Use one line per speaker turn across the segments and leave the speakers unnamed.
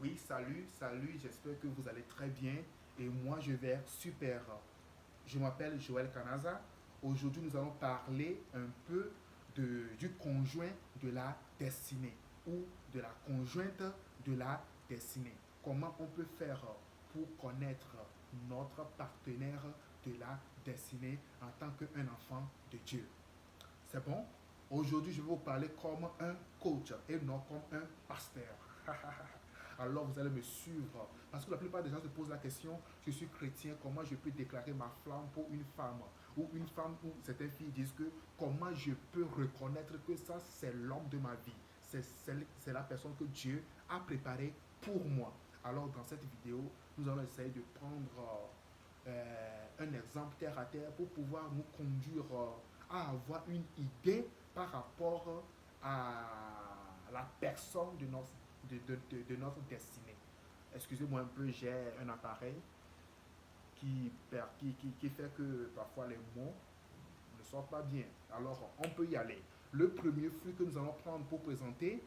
Oui, salut, j'espère que vous allez très bien et moi je vais super. Je m'appelle Joël Kanaza. Aujourd'hui, nous allons parler un peu du conjoint de la destinée ou de la conjointe de la destinée. Comment on peut faire pour connaître notre partenaire de la destinée en tant qu'un enfant de Dieu. C'est bon? Aujourd'hui, je vais vous parler comme un coach et non comme un pasteur. Alors vous allez me suivre. Parce que la plupart des gens se posent la question, je suis chrétien, comment je peux déclarer ma flamme pour une femme? Ou une femme, ou certaines filles disent que comment je peux reconnaître que ça c'est l'homme de ma vie. C'est la personne que Dieu a préparée pour moi. Alors dans cette vidéo, nous allons essayer de prendre un exemple terre à terre pour pouvoir nous conduire à avoir une idée par rapport à la personne de notre destinée. Excusez-moi un peu, j'ai un appareil qui fait que parfois les mots ne sortent pas bien. Alors, on peut y aller. Le premier flux que nous allons prendre pour présenter,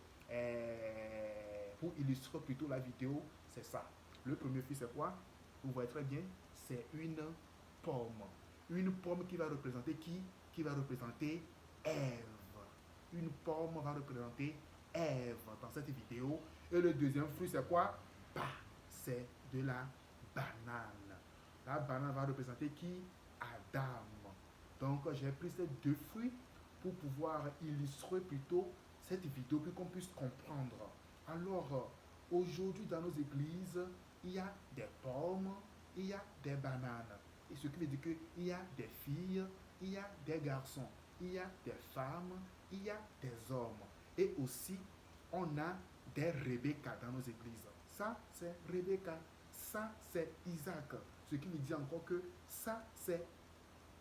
pour illustrer plutôt la vidéo, c'est ça. Le premier flux, c'est quoi? Vous voyez très bien, c'est une pomme. Une pomme qui va représenter qui? Qui va représenter Ève. Une pomme va représenter Ève dans cette vidéo. Et le deuxième fruit, c'est quoi? Bah, c'est de la banane. La banane va représenter qui? Adam. Donc, j'ai pris ces deux fruits pour pouvoir illustrer plutôt cette vidéo, pour qu'on puisse comprendre. Alors, aujourd'hui, dans nos églises, il y a des pommes, il y a des bananes. Et ce qui veut dire qu'il y a des filles, il y a des garçons, il y a des femmes, il y a des hommes. Et aussi, on a des Rebecca dans nos églises. Ça, c'est Rebecca. Ça, c'est Isaac. Ce qui me dit encore que ça, c'est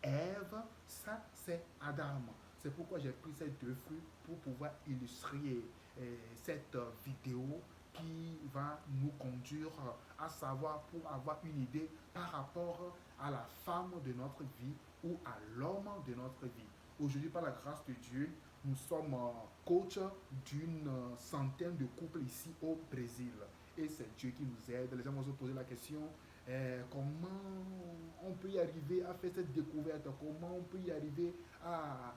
Ève, ça, c'est Adam. C'est pourquoi j'ai pris ces deux fruits pour pouvoir illustrer cette vidéo qui va nous conduire à savoir, pour avoir une idée par rapport à la femme de notre vie ou à l'homme de notre vie. Aujourd'hui, par la grâce de Dieu, nous sommes coach d'une centaine de couples ici au Brésil. Et c'est Dieu qui nous aide. Les gens vont se poser la question, comment on peut y arriver à faire cette découverte, comment on peut y arriver à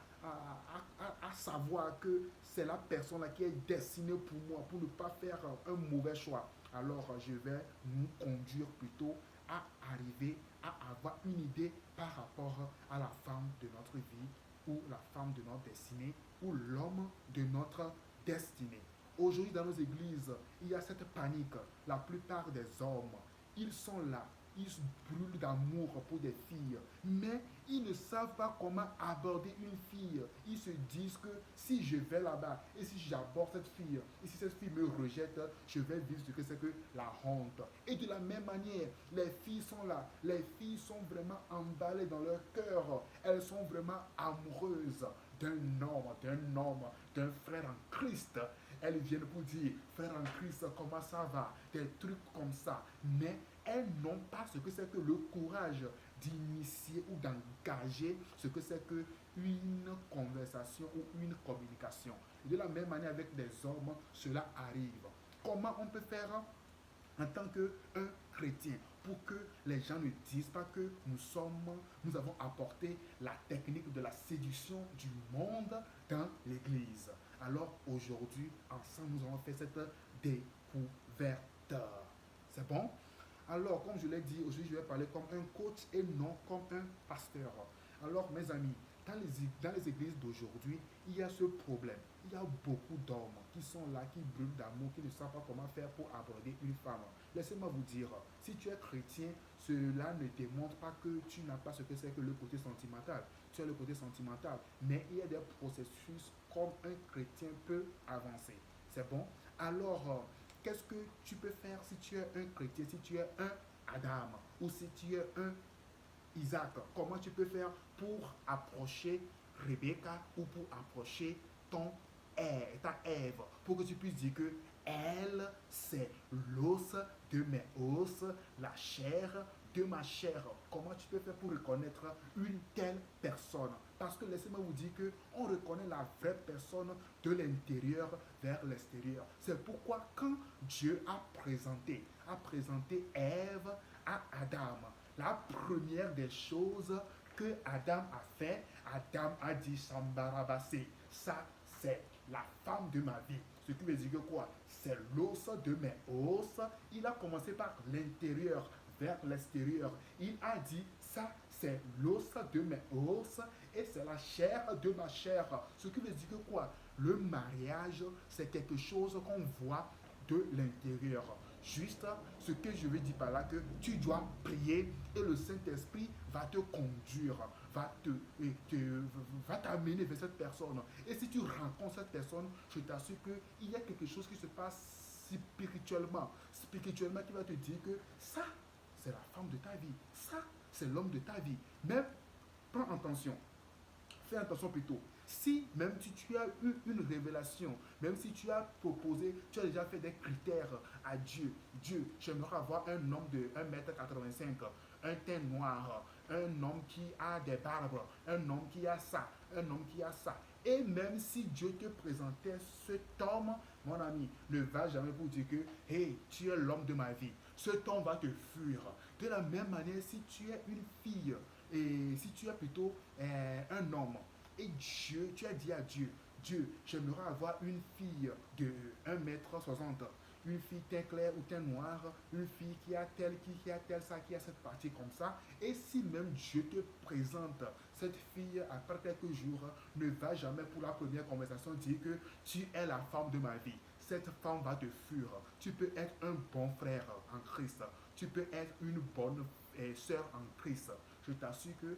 savoir que c'est la personne qui est destinée pour moi, pour ne pas faire un mauvais choix. Alors je vais nous conduire plutôt à arriver à avoir une idée par rapport à la femme de notre vie ou la femme de notre destinée ou l'homme de notre destinée. Aujourd'hui, dans nos églises, il y a cette panique. La plupart des hommes, ils sont là, ils brûlent d'amour pour des filles, mais ils ne savent pas comment aborder une fille. Ils se disent que si je vais là-bas et si j'aborde cette fille, et si cette fille me rejette, je vais vivre ce que c'est que la honte. Et de la même manière, les filles sont là, les filles sont vraiment emballées dans leur cœur, elles sont vraiment amoureuses d'un homme, d'un frère en Christ. Elles viennent pour dire, frère en Christ, comment ça va? Des trucs comme ça. Mais elles n'ont pas ce que c'est que le courage d'initier ou d'engager ce que c'est que une conversation ou une communication. De la même manière avec des hommes, cela arrive. Comment on peut faire en tant qu'un chrétien pour que les gens ne disent pas que nous avons apporté la technique de la séduction du monde dans l'église. Alors aujourd'hui, ensemble, nous allons faire cette découverte. C'est bon? Alors, comme je l'ai dit, aujourd'hui, je vais parler comme un coach et non comme un pasteur. Alors, mes amis, dans les églises d'aujourd'hui, il y a ce problème. Il y a beaucoup d'hommes qui sont là, qui brûlent d'amour, qui ne savent pas comment faire pour aborder une femme. Laissez-moi vous dire, si tu es chrétien, cela ne démontre pas que tu n'as pas ce que c'est que le côté sentimental. Tu as le côté sentimental, mais il y a des processus comme un chrétien peut avancer. C'est bon? Alors, qu'est-ce que tu peux faire si tu es un chrétien, si tu es un Adam ou si tu es un Isaac? Comment tu peux faire pour approcher Rebecca ou pour approcher ta Ève, pour que tu puisses dire que elle, c'est l'os de mes os, la chair de ma chair. Comment tu peux faire pour reconnaître une telle personne? Parce que laissez-moi vous dire qu'on reconnaît la vraie personne de l'intérieur vers l'extérieur. C'est pourquoi quand Dieu a présenté Ève à Adam, la première des choses que Adam a fait, Adam a dit Sambarabasé, ça c'est la femme de ma vie. Ce qui veut dire que quoi? C'est l'os de mes os. Il a commencé par l'intérieur vers l'extérieur. Il a dit ça c'est l'os de mes os et c'est la chair de ma chair. Ce qui veut dire que quoi? Le mariage, c'est quelque chose qu'on voit de l'intérieur. Juste ce que je veux dire par là, que tu dois prier et le Saint-Esprit va te conduire, va t'amener vers cette personne. Et si tu rencontres cette personne, je t'assure qu'il y a quelque chose qui se passe spirituellement qui va te dire que ça, c'est la femme de ta vie. Ça, c'est l'homme de ta vie. Mais prends attention. Fais attention plutôt. Si même si tu as eu une révélation, même si tu as proposé, tu as déjà fait des critères à Dieu. Dieu, j'aimerais avoir un homme de 1,85 m, un teint noir, un homme qui a des barbes, un homme qui a ça, un homme qui a ça. Et même si Dieu te présentait cet homme, mon ami, ne va jamais vous dire que, hey, tu es l'homme de ma vie. Cet homme va te fuir. De la même manière, si tu es une fille, et si tu es plutôt un homme, et Dieu, tu as dit à Dieu, Dieu, j'aimerais avoir une fille de 1,60 m, une fille teint clair ou teint noir, une fille qui a tel, qui a tel, ça, qui a cette partie comme ça. Et si même Dieu te présente cette fille après quelques jours, ne va jamais pour la première conversation dire que tu es la femme de ma vie. Cette femme va te fuir. Tu peux être un bon frère en Christ. Tu peux être une bonne sœur en Christ. Je t'assure que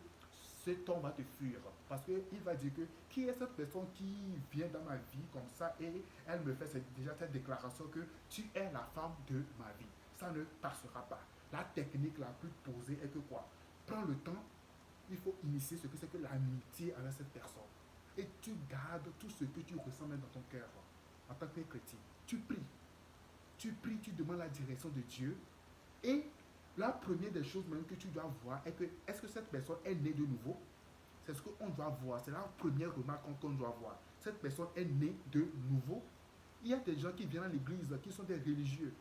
cet homme va te fuir parce qu'il va dire que qui est cette personne qui vient dans ma vie comme ça et elle me fait déjà cette déclaration que tu es la femme de ma vie. Ça ne passera pas. La technique la plus posée est que quoi? Prends le temps, il faut initier ce que c'est que l'amitié avec cette personne. Et tu gardes tout ce que tu ressens même dans ton cœur en tant que chrétien. Tu pries, tu demandes la direction de Dieu et la première des choses même que tu dois voir est que est-ce que cette personne est née de nouveau? C'est ce qu'on doit voir. C'est la première remarque qu'on doit voir. Cette personne est née de nouveau. Il y a des gens qui viennent à l'église qui sont des religieux.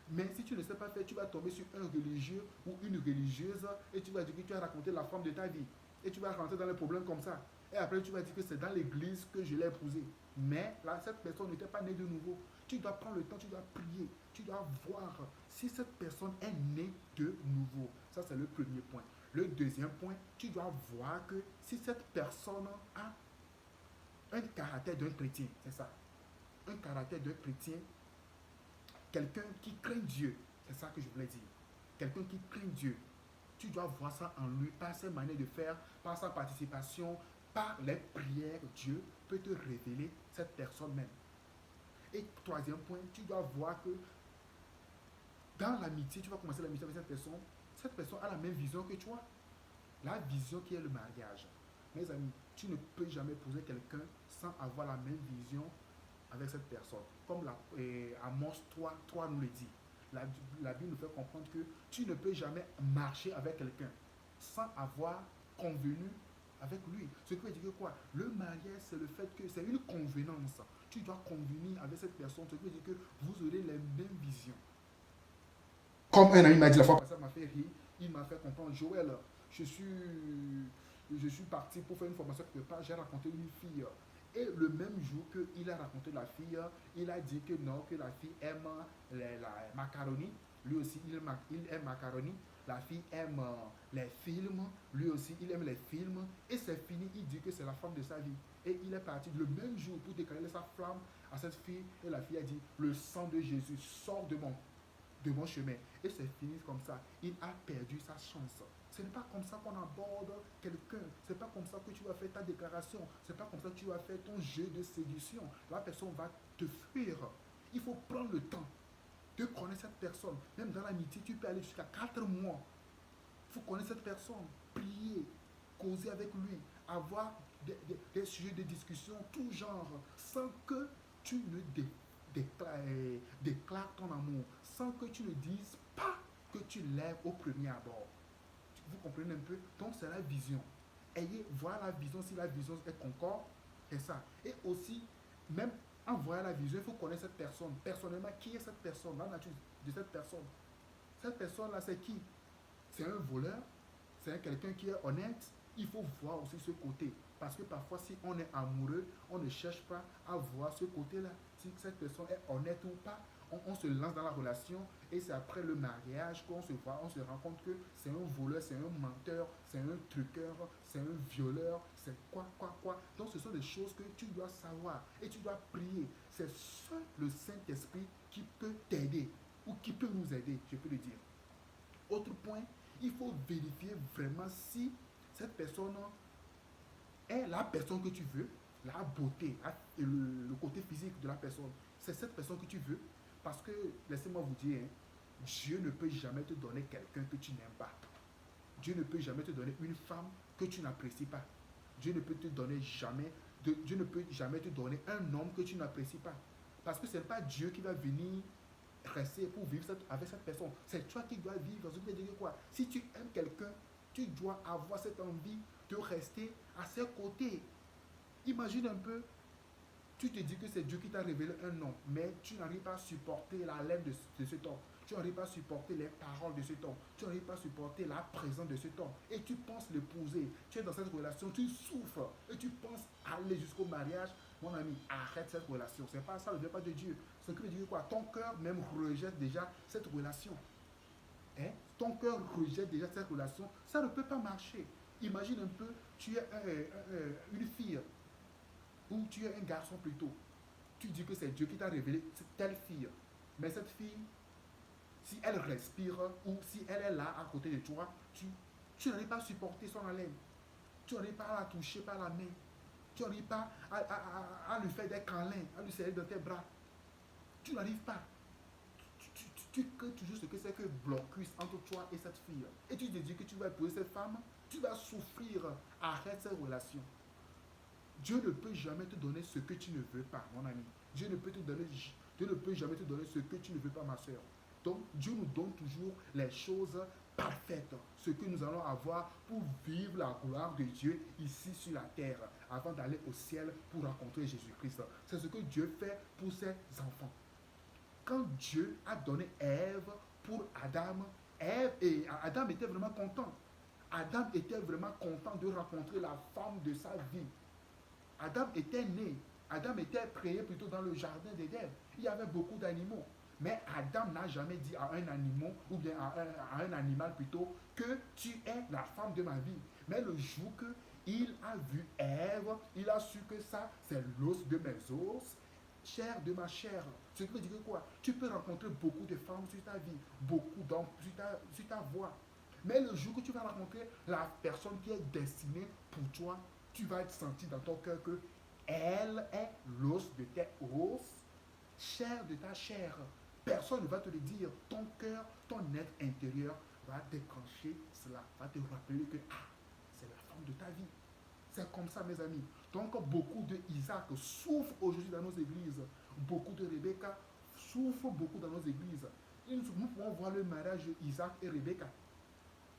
Mais si tu ne sais pas faire, tu vas tomber sur un religieux ou une religieuse et tu vas dire que tu as raconté la femme de ta vie. Et tu vas rentrer dans les problèmes comme ça. Et après, tu vas dire que c'est dans l'église que je l'ai épousée. Mais là, cette personne n'était pas née de nouveau. Tu dois prendre le temps, tu dois prier. Tu dois voir si cette personne est née de nouveau. Ça, c'est le premier point. Le deuxième point, tu dois voir que si cette personne a un caractère d'un chrétien, c'est ça. Un caractère d'un chrétien, quelqu'un qui craint Dieu, c'est ça que je voulais dire. Quelqu'un qui craint Dieu. Tu dois voir ça en lui, par ses manières de faire, par sa participation, par les prières. Dieu peut te révéler cette personne même. Et troisième point, tu dois voir que dans l'amitié, tu vas commencer l'amitié avec cette personne a la même vision que toi. La vision qui est le mariage. Mes amis, tu ne peux jamais épouser quelqu'un sans avoir la même vision avec cette personne. Comme Amos 3 nous le dit. La Bible nous fait comprendre que tu ne peux jamais marcher avec quelqu'un sans avoir convenu avec lui. Ce qui veut dire que quoi? Le mariage, c'est le fait que c'est une convenance. Tu dois convenir avec cette personne. Ce qui veut dire que vous aurez les mêmes visions. Comme un ami m'a dit la fois, ça m'a fait rire. Il m'a fait comprendre, Joël, je suis parti pour faire une formation quelque part, j'ai raconté une fille. Et le même jour qu'il a raconté la fille, il a dit que non, que la fille aime la macaroni. Lui aussi, il aime macaroni. La fille aime les films. Lui aussi, il aime les films. Et c'est fini, il dit que c'est la femme de sa vie. Et il est parti le même jour pour déclarer sa flamme à cette fille. Et la fille a dit, le sang de Jésus sort de mon chemin. Et c'est fini comme ça. Il a perdu sa chance. Ce n'est pas comme ça qu'on aborde quelqu'un. Ce n'est pas comme ça que tu vas faire ta déclaration. Ce n'est pas comme ça que tu vas faire ton jeu de séduction. La personne va te fuir. Il faut prendre le temps de connaître cette personne. Même dans l'amitié, tu peux aller jusqu'à 4 mois. Il faut connaître cette personne. Prier, causer avec lui, avoir des sujets de discussion, tout genre, sans que tu ne déclares ton amour, sans que tu ne dises pas que tu l'aimes au premier abord. Vous comprenez un peu? Donc c'est la vision. Voir la vision, si la vision est concorde, c'est ça. Et aussi, même en voyant la vision, il faut connaître cette personne. Personnellement, qui est cette personne? La nature de cette personne. Cette personne-là, c'est qui? C'est un voleur? C'est quelqu'un qui est honnête? Il faut voir aussi ce côté. Parce que parfois, si on est amoureux, on ne cherche pas à voir ce côté-là. Si cette personne est honnête ou pas, on se lance dans la relation et c'est après le mariage qu'on se voit, on se rend compte que c'est un voleur, c'est un menteur, c'est un truqueur, c'est un violeur, c'est quoi. Donc ce sont des choses que tu dois savoir et tu dois prier. C'est seul le Saint-Esprit qui peut t'aider ou qui peut nous aider, je peux le dire. Autre point, il faut vérifier vraiment si cette personne est la personne que tu veux, la beauté et le côté physique de la personne. C'est cette personne que tu veux. Parce que, laissez-moi vous dire, hein, Dieu ne peut jamais te donner quelqu'un que tu n'aimes pas. Dieu ne peut jamais te donner une femme que tu n'apprécies pas. Dieu ne peut te donner jamais, Dieu ne peut jamais te donner un homme que tu n'apprécies pas. Parce que ce n'est pas Dieu qui va venir rester pour vivre avec cette personne. C'est toi qui dois vivre. Je veux dire quoi? Si tu aimes quelqu'un, tu dois avoir cette envie de rester à ses côtés. Imagine un peu, tu te dis que c'est Dieu qui t'a révélé un homme, mais tu n'arrives pas à supporter la laine de cet homme. Tu n'arrives pas à supporter les paroles de cet homme. Tu n'arrives pas à supporter la présence de cet homme. Et tu penses l'épouser. Tu es dans cette relation, tu souffres. Et tu penses aller jusqu'au mariage. Mon ami, arrête cette relation. C'est pas ça, ne vient pas de Dieu. Ce qui veut dire quoi? Ton cœur même rejette déjà cette relation. Hein? Ton cœur rejette déjà cette relation. Ça ne peut pas marcher. Imagine un peu, tu es une fille ou tu es un garçon plutôt. Tu dis que c'est Dieu qui t'a révélé telle fille. Mais cette fille, si elle respire ou si elle est là à côté de toi, tu n'arrives pas à supporter son haleine. Tu n'arrives pas à la toucher par la main. Tu n'arrives pas à lui faire des câlins, à lui serrer dans tes bras. Tu n'arrives pas. Tu crées toujours ce que c'est que blocus entre toi et cette fille. Et tu te dis que tu vas épouser cette femme, tu vas souffrir. Arrête cette relation. Dieu ne peut jamais te donner ce que tu ne veux pas, mon ami. Dieu ne peut jamais te donner ce que tu ne veux pas, ma soeur. Donc, Dieu nous donne toujours les choses parfaites, ce que nous allons avoir pour vivre la gloire de Dieu ici sur la terre, avant d'aller au ciel pour rencontrer Jésus-Christ. C'est ce que Dieu fait pour ses enfants. Quand Dieu a donné Ève pour Adam, Adam était vraiment content. Adam était vraiment content de rencontrer la femme de sa vie. Adam était né, Adam était créé plutôt dans le jardin d'Éden. Il y avait beaucoup d'animaux. Mais Adam n'a jamais dit à un animal, ou bien à un animal plutôt, que tu es la femme de ma vie. Mais le jour qu'il a vu Ève, il a su que ça, c'est l'os de mes os, chair de ma chair. Ce qui veut dire quoi? Tu peux rencontrer beaucoup de femmes sur ta vie, beaucoup d'hommes sur ta voie. Mais le jour que tu vas rencontrer la personne qui est destinée pour toi, tu vas te sentir dans ton cœur que elle est l'os de tes os, chair de ta chair. Personne ne va te le dire. Ton cœur, ton être intérieur va déclencher cela, va te rappeler que c'est la femme de ta vie. C'est comme ça, mes amis. Donc, beaucoup de Isaac souffrent aujourd'hui dans nos églises. Beaucoup de Rebecca souffrent beaucoup dans nos églises. Nous pouvons voir le mariage d'Isaac et Rebecca.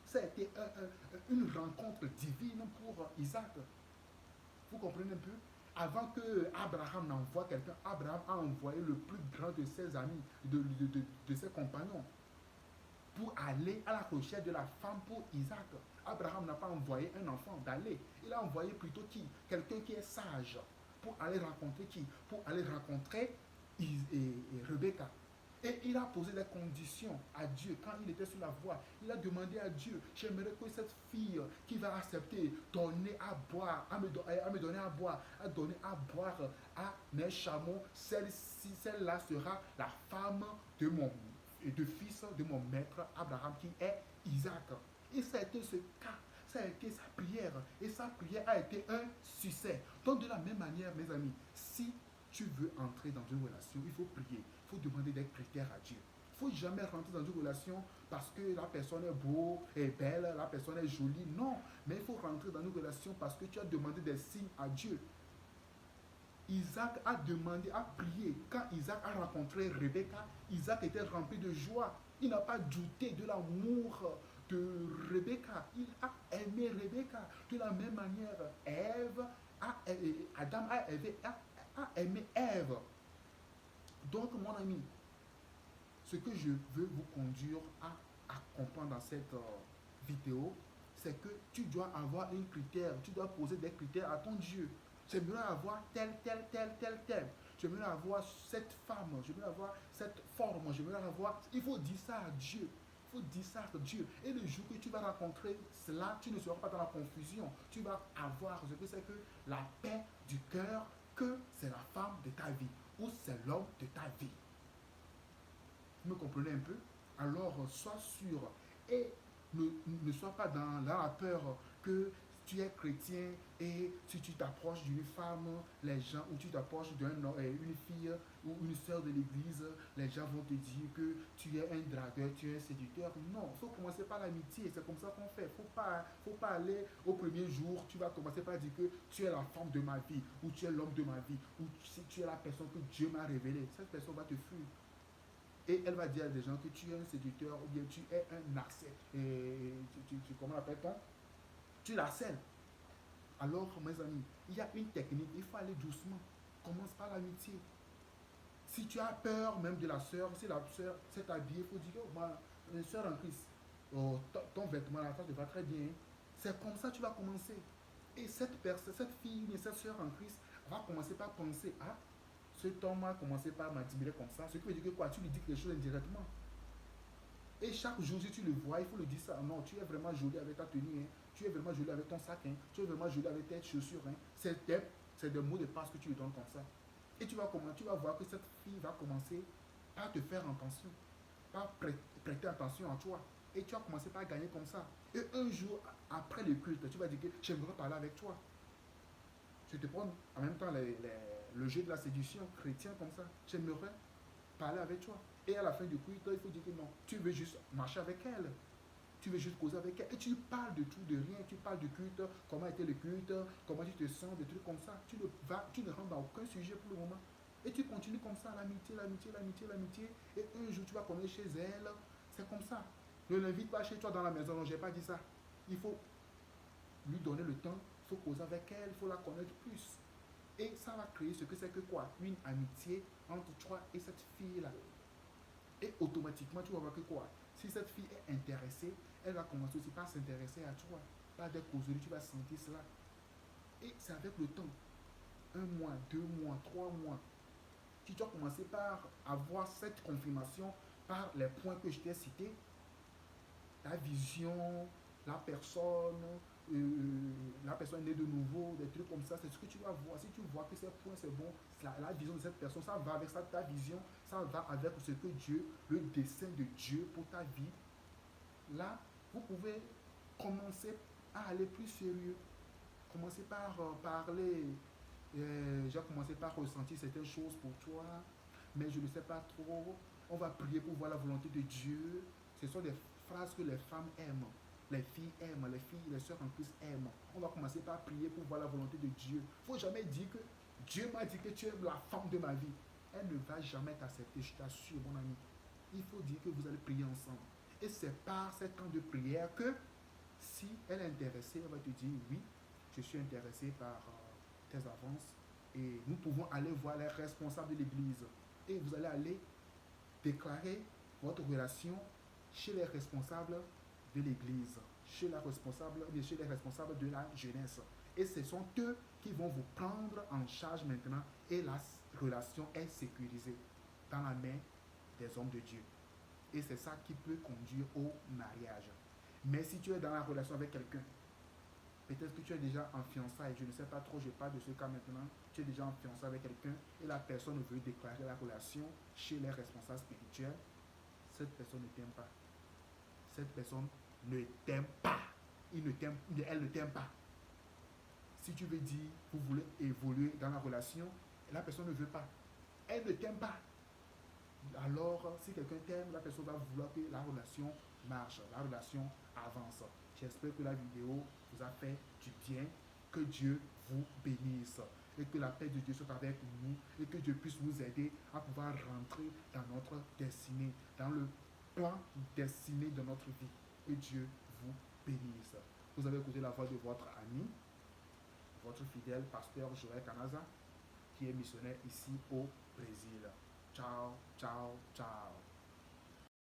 Ça a été une rencontre divine pour Isaac. Vous comprenez un peu? Avant que Abraham n'envoie quelqu'un, Abraham a envoyé le plus grand de ses amis, de ses compagnons, pour aller à la recherche de la femme pour Isaac. Abraham n'a pas envoyé un enfant d'aller. Il a envoyé plutôt qui? Quelqu'un qui est sage. Pour aller rencontrer qui? Pour aller rencontrer Rebecca. Et il a posé des conditions à Dieu quand il était sur la voie. Il a demandé à Dieu, j'aimerais que cette fille qui va accepter, donner à boire, à me donner à boire, à donner à boire à mes chameaux, celle-là sera la femme de fils de mon maître Abraham qui est Isaac. Et ça a été ce cas, ça a été sa prière. Et sa prière a été un succès. Donc de la même manière, mes amis, si tu veux entrer dans une relation, il faut prier. Il faut demander des critères à Dieu. Il ne faut jamais rentrer dans une relation parce que la personne est beau, est belle, la personne est jolie. Non, mais il faut rentrer dans une relation parce que tu as demandé des signes à Dieu. Isaac a demandé, a prié. Quand Isaac a rencontré Rebecca, Isaac était rempli de joie. Il n'a pas douté de l'amour de Rebecca. Il a aimé Rebecca. De la même manière, Adam a aimé Ève. Donc, mon ami, ce que je veux vous conduire à comprendre dans cette vidéo, c'est que tu dois avoir un critère, tu dois poser des critères à ton Dieu. J'aimerais avoir tel. J'aimerais avoir cette femme, j'aimerais avoir cette forme, j'aimerais avoir... Il faut dire ça à Dieu. Il faut dire ça à Dieu. Et le jour que tu vas rencontrer cela, tu ne seras pas dans la confusion. Tu vas avoir ce que c'est que la paix du cœur, que c'est la femme de ta vie ou c'est l'homme de ta vie. Vous me comprenez un peu? Alors, sois sûr et ne sois pas dans la peur que tu es chrétien et si tu t'approches d'une femme, les gens, ou tu t'approches d'une fille ou une soeur de l'église, les gens vont te dire que tu es un dragueur, tu es un séducteur. Non, il faut commencer par l'amitié, c'est comme ça qu'on fait. Faut pas aller au premier jour, tu vas commencer par dire que tu es la femme de ma vie, ou tu es l'homme de ma vie, ou si tu es la personne que Dieu m'a révélée. Cette personne va te fuir. Et elle va dire à des gens que tu es un séducteur ou bien tu es un accès. Et comment appelle-t-on? Tu la scelles. Alors, mes amis, il y a une technique, il faut aller doucement. Commence par l'amitié. Si tu as peur même de la sœur, si la sœur s'est habillée, il faut dire, oh, moi, une sœur en Christ, oh, ton vêtement, la face te va très bien. C'est comme ça que tu vas commencer. Et cette fille, cette sœur en Christ, va commencer par penser, ah, cet homme a commencé par m'admirer comme ça. Ce qui veut dire que quoi? Tu lui dis quelque chose indirectement. Et chaque jour, si tu le vois, il faut lui dire ça. Non, tu es vraiment jolie avec ta tenue. Hein. Tu es vraiment jolie avec ton sac. Hein. Tu es vraiment jolie avec tes chaussures. Hein. C'est des mots de passe que tu lui donnes comme ça. Et tu vas voir que cette fille va commencer par te faire attention. Par prêter attention à toi. Et tu vas commencer par gagner comme ça. Et un jour, après le culte, tu vas dire que j'aimerais parler avec toi. Je te prends en même temps le jeu de la séduction chrétien comme ça. J'aimerais parler avec toi. Et à la fin du culte, il faut dire que non, tu veux juste marcher avec elle. Tu veux juste causer avec elle. Et tu parles de tout, de rien. Tu parles du culte, comment était le culte, comment tu te sens, des trucs comme ça. Tu ne rentres dans aucun sujet pour le moment. Et tu continues comme ça, l'amitié. Et un jour, tu vas connaître chez elle. C'est comme ça. Ne l'invite pas chez toi dans la maison. Non, je n'ai pas dit ça. Il faut lui donner le temps. Il faut causer avec elle. Il faut la connaître plus. Et ça va créer ce que c'est que quoi? Une amitié entre toi et cette fille-là. Et automatiquement, tu vas voir que quoi? Si cette fille est intéressée, elle va commencer aussi par s'intéresser à toi. Par des causeries, tu vas sentir cela. Et c'est avec le temps. 1 mois, 2 mois, 3 mois. Tu dois commencer par avoir cette confirmation par les points que je t'ai cités. Ta vision, la personne née de nouveau, des trucs comme ça, c'est ce que tu vas voir. Si tu vois que ces points c'est bon, la vision de cette personne, ça va avec ça, ta vision, ça va avec ce que Dieu, le dessein de Dieu pour ta vie. Là, vous pouvez commencer à aller plus sérieux. Commencez par parler. J'ai commencé par ressentir certaines choses pour toi, mais je ne sais pas trop. On va prier pour voir la volonté de Dieu. Ce sont des phrases que les femmes aiment. Les filles aiment, les soeurs en Christ aiment. On va commencer par prier pour voir la volonté de Dieu. Il ne faut jamais dire que Dieu m'a dit que tu es la femme de ma vie. Elle ne va jamais t'accepter, je t'assure, mon ami. Il faut dire que vous allez prier ensemble. Et c'est par ce temps de prière que, si elle est intéressée, elle va te dire oui, je suis intéressé par tes avances. Et nous pouvons aller voir les responsables de l'église. Et vous allez aller déclarer votre relation chez les responsables de l'église, chez les responsables de la jeunesse. Et ce sont eux qui vont vous prendre en charge maintenant et la relation est sécurisée dans la main des hommes de Dieu. Et c'est ça qui peut conduire au mariage. Mais si tu es dans la relation avec quelqu'un, peut-être que tu es déjà en fiançailles, je ne sais pas trop, je parle de ce cas maintenant, tu es déjà en fiançailles avec quelqu'un et la personne veut déclarer la relation chez les responsables spirituels, cette personne ne t'aime pas. Cette personne ne t'aime pas. Elle ne t'aime pas. Si tu veux dire, vous voulez évoluer dans la relation, la personne ne veut pas. Elle ne t'aime pas. Alors, si quelqu'un t'aime, la personne va vouloir que la relation marche, la relation avance. J'espère que la vidéo vous a fait du bien. Que Dieu vous bénisse. Et que la paix de Dieu soit avec nous. Et que Dieu puisse nous aider à pouvoir rentrer dans notre destinée, dans le plan destiné de notre vie. Que Dieu vous bénisse. Vous avez écouté la voix de votre ami, votre fidèle pasteur Joël Canaza, qui est missionnaire ici au Brésil. Ciao, ciao, ciao.